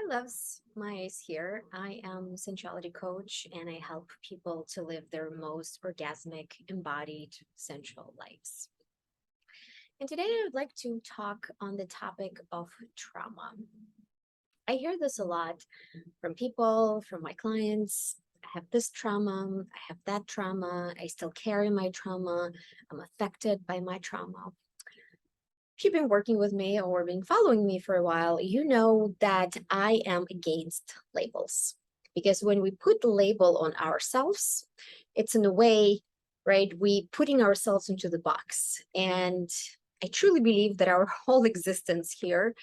Hi, loves. Maya here. I am sensuality coach and I help people to live their most orgasmic, embodied, sensual lives. And today I would like to talk on the topic of trauma. I hear this a lot from people, from my clients. I have this trauma, I have that trauma, I still carry my trauma, I'm affected by my trauma. If you've been working with me or been following me for a while, you know that I am against labels. Because when we put the label on ourselves, it's in a way, right, we putting ourselves into the box. And I truly believe that our whole existence here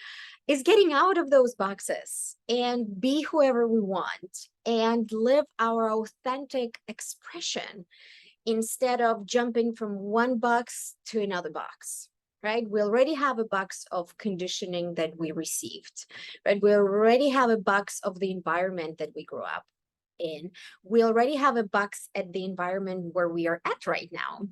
is getting out of those boxes and be whoever we want and live our authentic expression instead of jumping from one box to another box, right? We already have a box of conditioning that we received, right? We already have a box of the environment that we grew up in. We already have a box at the environment where we are at right now,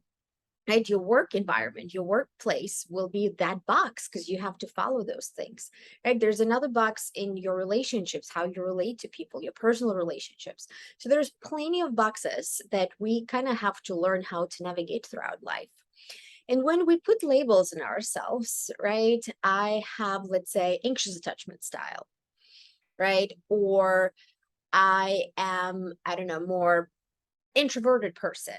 right? Your work environment, your workplace will be that box because you have to follow those things, right? There's another box in your relationships, how you relate to people, your personal relationships. So there's plenty of boxes that we kind of have to learn how to navigate throughout life. And when we put labels in ourselves, right? I have, let's say, anxious attachment style, right? Or I am, I don't know, more introverted person,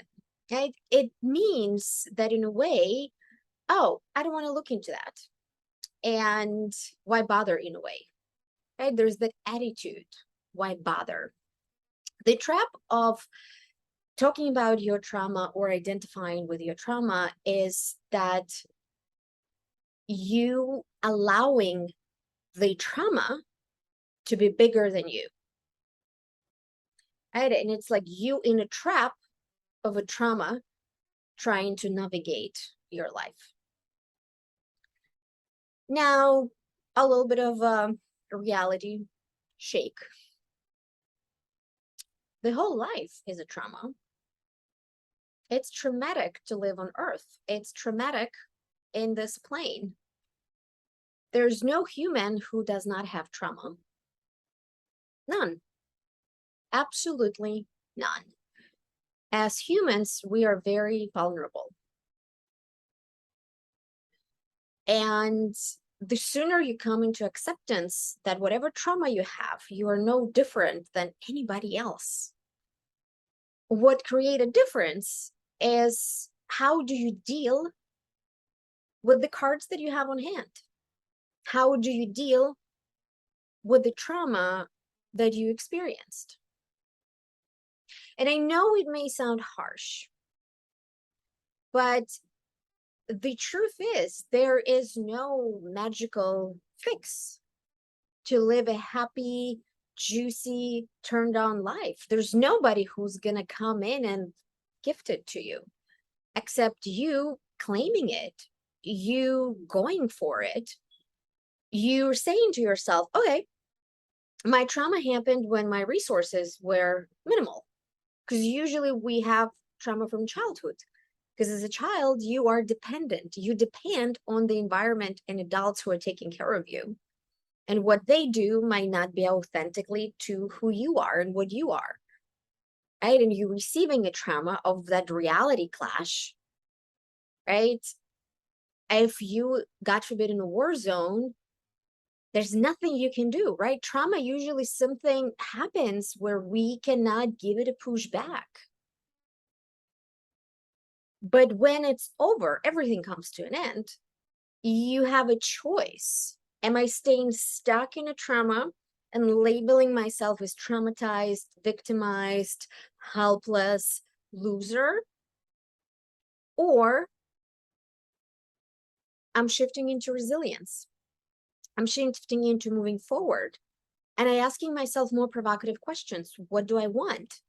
right? It means that in a way, oh, I don't want to look into that. And why bother in a way, right? There's that attitude. Why bother? The trap of talking about your trauma or identifying with your trauma is that you allowing the trauma to be bigger than you, right? And it's like you in a trap of a trauma trying to navigate your life. Now, a little bit of a reality shake. The whole life is a trauma. It's traumatic to live on Earth. It's traumatic in this plane. There's no human who does not have trauma. None. Absolutely none. As humans, we are very vulnerable. And the sooner you come into acceptance that whatever trauma you have, you are no different than anybody else. What create a difference is how do you deal with the cards that you have on hand? How do you deal with the trauma that you experienced? And I know it may sound harsh, but the truth is there is no magical fix to live a happy, juicy, turned on life. There's nobody who's going to come in and gift it to you except you claiming it, you going for it, you saying to yourself, okay, my trauma happened when my resources were minimal. Because usually we have trauma from childhood. Because as a child, you are dependent. You depend on the environment and adults who are taking care of you. And what they do might not be authentically to who you are and what you are. Right? And you receiving a trauma of that reality clash, right? If you, God forbid, in a war zone, there's nothing you can do, right? Trauma usually something happens where we cannot give it a push back. But when it's over, everything comes to an end. You have a choice. Am I staying stuck in a trauma and labeling myself as traumatized, victimized, helpless, loser? Or I'm shifting into resilience. I'm shifting into moving forward. And I asking myself more provocative questions. What do I want?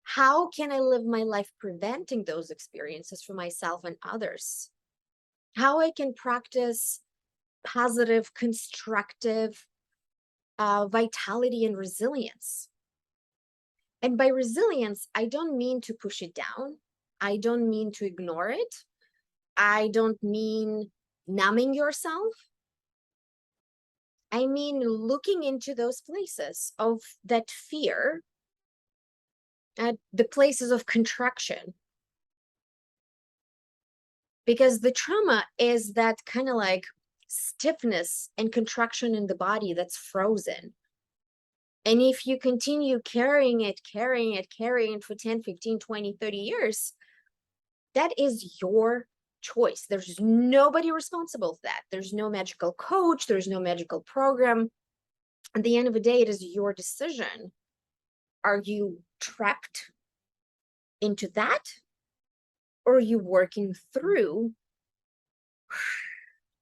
How can I live my life preventing those experiences for myself and others? How I can practice positive, constructive vitality and resilience. And by resilience, I don't mean to push it down. I don't mean to ignore it. I don't mean numbing yourself. I mean, looking into those places of that fear, at the places of contraction. Because the trauma is that kind of like stiffness and contraction in the body that's frozen. And if you continue carrying it for 10, 15, 20, 30 years, that is your choice. There's nobody responsible for that. There's no magical coach, there's no magical program. At the end of the day, it is your decision. Are you trapped into that? Or are you working through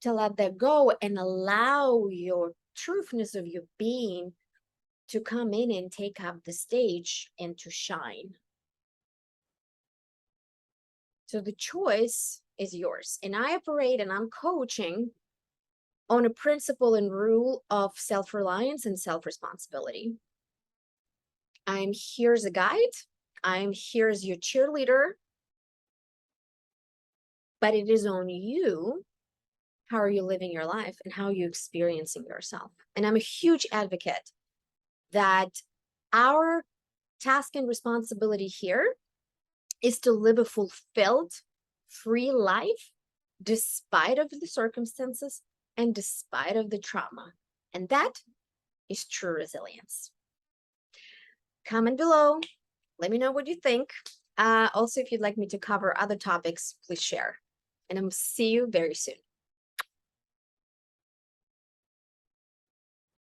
to let that go and allow your truthness of your being to come in and take up the stage and to shine? So the choice is yours. And I operate and I'm coaching on a principle and rule of self-reliance and self-responsibility. I'm here as a guide. I'm here as your cheerleader. But it is on you. How are you living your life and how are you experiencing yourself? And I'm a huge advocate that our task and responsibility here is to live a fulfilled, free life despite of the circumstances and despite of the trauma. And that is true resilience. Comment below. Let me know what you think. Also, if you'd like me to cover other topics, please share. And I'll see you very soon.